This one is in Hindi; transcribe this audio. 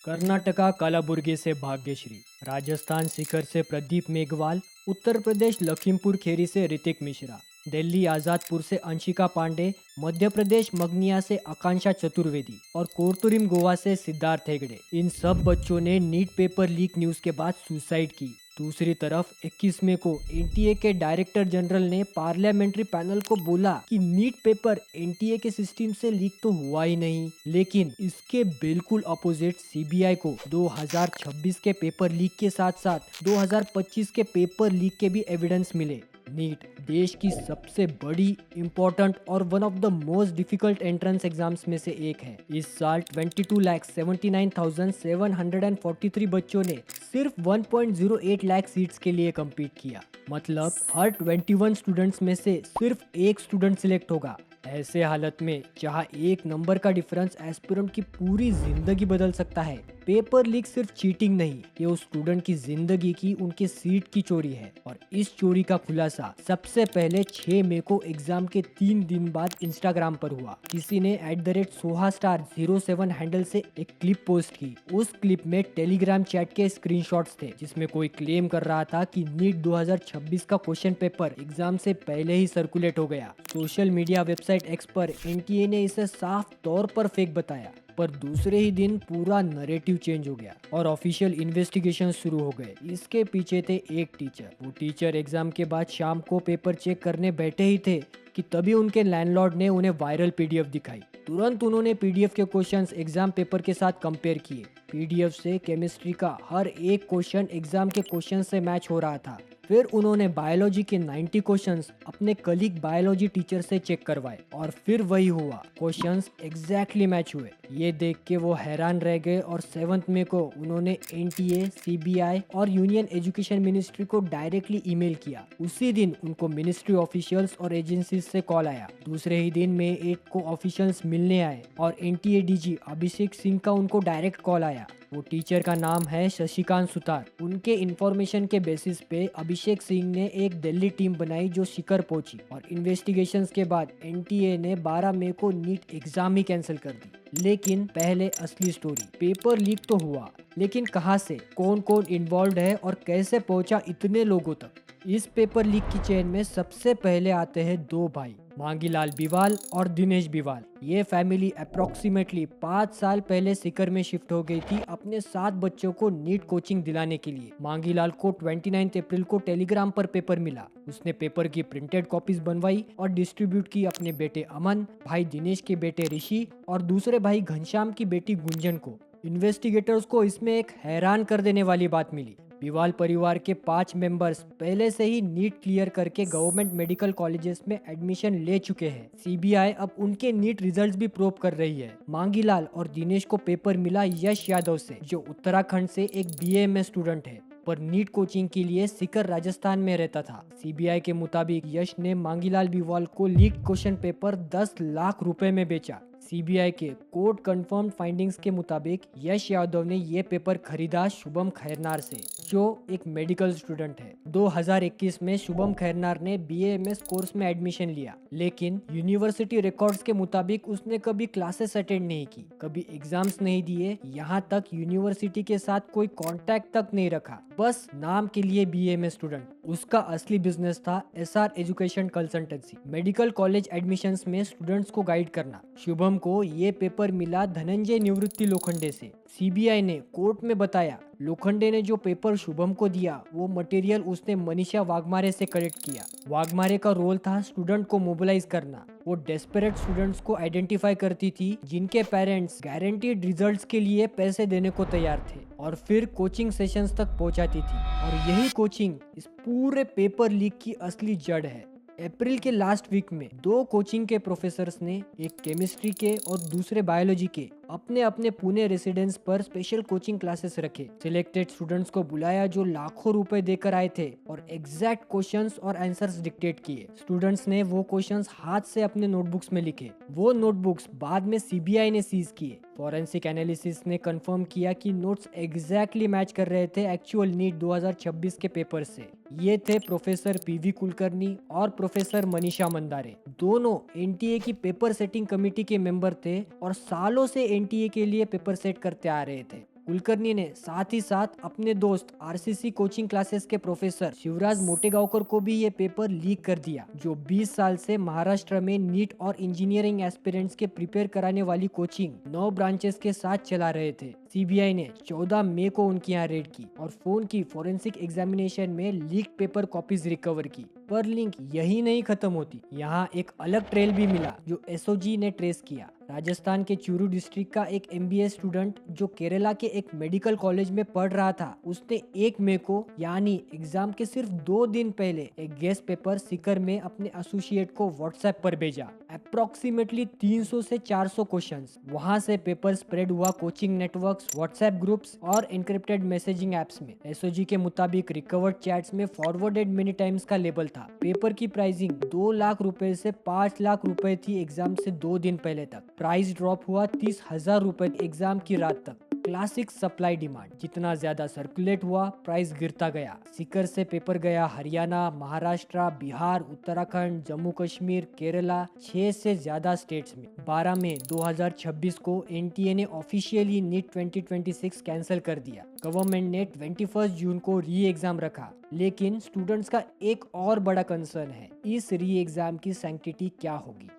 कर्नाटका कलाबुर्गी से भाग्यश्री, राजस्थान सीकर से प्रदीप मेघवाल, उत्तर प्रदेश लखीमपुर खेरी से ऋतिक मिश्रा, दिल्ली आजादपुर से अंशिका पांडे, मध्य प्रदेश मगनिया से आकांक्षा चतुर्वेदी और कोरतुरिम गोवा से सिद्धार्थ हेगड़े। इन सब बच्चों ने नीट पेपर लीक न्यूज के बाद सुसाइड की। दूसरी तरफ 21 मई को एनटीए के डायरेक्टर जनरल ने पार्लियामेंट्री पैनल को बोला कि नीट पेपर एनटीए के सिस्टम से लीक तो हुआ ही नहीं, लेकिन इसके बिल्कुल अपोजिट सीबीआई को 2026 के पेपर लीक के साथ साथ 2025 के पेपर लीक के भी एविडेंस मिले। नीट देश की सबसे बड़ी, इम्पोर्टेंट और one of the most difficult entrance exams में से एक है। इस साल 22,79,743 बच्चों ने सिर्फ 1.08 लाख सीट्स के लिए कम्पीट किया। मतलब हर 21 स्टूडेंट्स में से सिर्फ एक स्टूडेंट सिलेक्ट होगा। ऐसे हालत में जहां एक नंबर का डिफरेंस एस्पिरेंट की पूरी जिंदगी बदल सकता है, पेपर लीक सिर्फ चीटिंग नहीं, ये उस स्टूडेंट की जिंदगी की, उनके सीट की चोरी है। और इस चोरी का खुलासा सबसे पहले 6 मई को एग्जाम के 3 दिन बाद इंस्टाग्राम पर हुआ। किसी ने @sohastar07 हैंडल से एक क्लिप पोस्ट की। उस क्लिप में टेलीग्राम चैट के स्क्रीनशॉट्स थे, जिसमें कोई क्लेम कर रहा था कि नीट 2026 का क्वेश्चन पेपर एग्जाम से पहले ही सर्कुलेट हो गया। सोशल मीडिया वेबसाइट एक्स पर एनटीए ने इसे साफ तौर पर फेक बताया, पर दूसरे ही दिन पूरा नैरेटिव चेंज हो गया और ऑफिशियल इन्वेस्टिगेशन शुरू हो गए। इसके पीछे थे एक टीचर। वो टीचर एग्जाम के बाद शाम को पेपर चेक करने बैठे ही थे कि तभी उनके लैंडलॉर्ड ने उन्हें वायरल पीडीएफ दिखाई। तुरंत उन्होंने पीडीएफ के क्वेश्चंस एग्जाम पेपर के साथ कंपेयर किए। पीडीएफ से केमिस्ट्री का हर एक क्वेश्चन एग्जाम के क्वेश्चन से मैच हो रहा था। फिर उन्होंने बायोलॉजी के 90 क्वेश्चंस अपने कलीग बायोलॉजी टीचर से चेक करवाए और फिर वही हुआ, क्वेश्चंस एग्जैक्टली मैच हुए। ये देख के वो हैरान रह गए और 7 मई को उन्होंने एनटीए, सीबीआई और यूनियन एजुकेशन मिनिस्ट्री को डायरेक्टली ईमेल किया। उसी दिन उनको मिनिस्ट्री ऑफिशियल्स और एजेंसीज से कॉल आया। दूसरे ही दिन मई 8 को ऑफिशियल्स मिलने आए और एनटीए डीजी अभिषेक सिंह का उनको डायरेक्ट कॉल आया। वो टीचर का नाम है शशिकांत सुतार। उनके इंफॉर्मेशन के बेसिस पे अभिषेक सिंह ने एक दिल्ली टीम बनाई जो सीकर पहुंची और इन्वेस्टिगेशंस के बाद एनटीए ने 12 मई को नीट एग्जाम ही कैंसिल कर दी। लेकिन पहले असली स्टोरी, पेपर लीक तो हुआ, लेकिन कहां से, कौन कौन इन्वॉल्व है और कैसे पहुंचा इतने लोगों तक। इस पेपर लीक की चेन में सबसे पहले आते हैं दो भाई, मांगीलाल बिवाल और दिनेश बिवाल। ये फैमिली अप्रोक्सीमेटली 5 साल पहले सीकर में शिफ्ट हो गई थी अपने 7 बच्चों को नीट कोचिंग दिलाने के लिए। मांगीलाल को 29 अप्रैल को टेलीग्राम पर पेपर मिला। उसने पेपर की प्रिंटेड कॉपीज बनवाई और डिस्ट्रीब्यूट की अपने बेटे अमन, भाई दिनेश के बेटे ऋषि और दूसरे भाई घनश्याम की बेटी गुंजन को। इन्वेस्टिगेटर्स को इसमें एक हैरान कर देने वाली बात मिली। बिवाल परिवार के 5 मेंबर्स पहले से ही नीट क्लियर करके गवर्नमेंट मेडिकल कॉलेजेस में एडमिशन ले चुके हैं। सीबीआई अब उनके नीट रिजल्ट्स भी प्रोब कर रही है। मांगीलाल और दिनेश को पेपर मिला यश यादव से, जो उत्तराखंड से एक बीएमएस स्टूडेंट है, पर नीट कोचिंग के लिए सीकर राजस्थान में रहता था। सीबीआई के मुताबिक यश ने मांगीलाल बिवाल को लीक क्वेश्चन पेपर 10 लाख रुपए में बेचा। सीबीआई के कोर्ट कंफर्म फाइंडिंग्स के मुताबिक यश यादव ने ये पेपर खरीदा शुभम खैरनार से, जो एक मेडिकल स्टूडेंट है। 2021 में शुभम खैरनार ने बीएमएस कोर्स में एडमिशन लिया, लेकिन यूनिवर्सिटी रिकॉर्ड्स के मुताबिक उसने कभी क्लासेस अटेंड नहीं की, कभी एग्जाम्स नहीं दिए, यहाँ तक यूनिवर्सिटी के साथ कोई कांटेक्ट तक नहीं रखा, बस नाम के लिए बीएमएस स्टूडेंट। उसका असली बिजनेस था SR education consultancy, medical college admissions में स्टूडेंट्स को गाइड करना। शुभम को ये पेपर मिला धनंजय निवृत्ति लोखंडे से। सीबीआई ने कोर्ट में बताया, लोखंडे ने जो पेपर शुभम को दिया वो मटेरियल उसने मनीषा वाघमारे से कलेक्ट किया। वाघमारे का रोल था स्टूडेंट को मोबिलाइज करना। वो डेस्परेट स्टूडेंट्स को आइडेंटिफाई करती थी जिनके पेरेंट्स गारंटीड रिजल्ट्स के लिए पैसे देने को तैयार थे, और फिर कोचिंग सेशंस तक पहुंचाती थी। और यही कोचिंग इस पूरे पेपर लीक की असली जड़ है। अप्रैल के लास्ट वीक में 2 कोचिंग के प्रोफेसर्स ने, एक केमिस्ट्री के और दूसरे बायोलॉजी के, अपने अपने पुणे रेसिडेंस पर स्पेशल कोचिंग क्लासेस रखे। सिलेक्टेड स्टूडेंट्स को बुलाया जो लाखों रुपए देकर आए थे और एग्जैक्ट क्वेश्चंस और आंसर्स डिक्टेट किए। स्टूडेंट्स ने वो क्वेश्चंस हाथ से अपने नोटबुक्स में लिखे। वो नोटबुक्स बाद में सीबीआई ने सीज किए। फॉरेंसिक एनालिसिस ने कंफर्म किया कि नोट्स एग्जैक्टली मैच कर रहे थे एक्चुअल नीट 2026 के पेपर से। ये थे प्रोफेसर पीवी कुलकर्णी और प्रोफेसर मनीषा मंदारे। दोनों एनटीए की पेपर सेटिंग कमेटी के मेंबर थे और सालों से एनटीए के लिए पेपर सेट करते आ रहे थे। कुलकर्णी ने साथ ही साथ अपने दोस्त आरसीसी कोचिंग क्लासेस के प्रोफेसर शिवराज मोटेगांवकर को भी ये पेपर लीक कर दिया, जो 20 साल से महाराष्ट्र में नीट और इंजीनियरिंग एस्पिरेंट्स के प्रिपेयर कराने वाली कोचिंग 9 ब्रांचेस के साथ चला रहे थे। सीबीआई ने 14 मई को उनकी यहाँ रेड की और फोन की फोरेंसिक एग्जामिनेशन में लीक पेपर कॉपीज रिकवर की। पर लिंक यही नहीं खत्म होती, यहाँ एक अलग ट्रेल भी मिला जो एसओजी ने ट्रेस किया। राजस्थान के चूरू डिस्ट्रिक्ट का एक एमबीए स्टूडेंट जो केरला के एक मेडिकल कॉलेज में पढ़ रहा था, उसने 1 मई को यानी एग्जाम के सिर्फ 2 दिन पहले एक गेस्ट पेपर सीकर में अपने एसोसिएट को व्हाट्सएप पर भेजा। अप्रोक्सीमेटली 300 से 400 क्वेश्चंस। वहां से पेपर स्प्रेड हुआ कोचिंग नेटवर्क्स, व्हाट्सएप ग्रुप्स और एनक्रिप्टेड मैसेजिंग एप्स में। एसओजी के मुताबिक रिकवर्ड चैट्स में फॉरवर्डेड मेनी टाइम्स का लेबल था। पेपर की प्राइसिंग 2 लाख रुपए से 5 लाख रुपए थी एग्जाम से 2 दिन पहले तक। प्राइस ड्रॉप हुआ 30,000 रुपए एग्जाम की रात तक। क्लासिक सप्लाई डिमांड, जितना ज्यादा सर्कुलेट हुआ प्राइस गिरता गया। सीकर से पेपर गया हरियाणा, महाराष्ट्र, बिहार, उत्तराखंड, जम्मू कश्मीर, केरला, 6 से ज्यादा स्टेट्स में। 12 मई 2026 को एनटीए ने ऑफिशियली नीट 2026 कैंसिल कर दिया। गवर्नमेंट ने 21 जून को री एग्जाम रखा, लेकिन स्टूडेंट्स का एक और बड़ा कंसर्न है, इस री एग्जाम की सैंक्टिटी क्या होगी।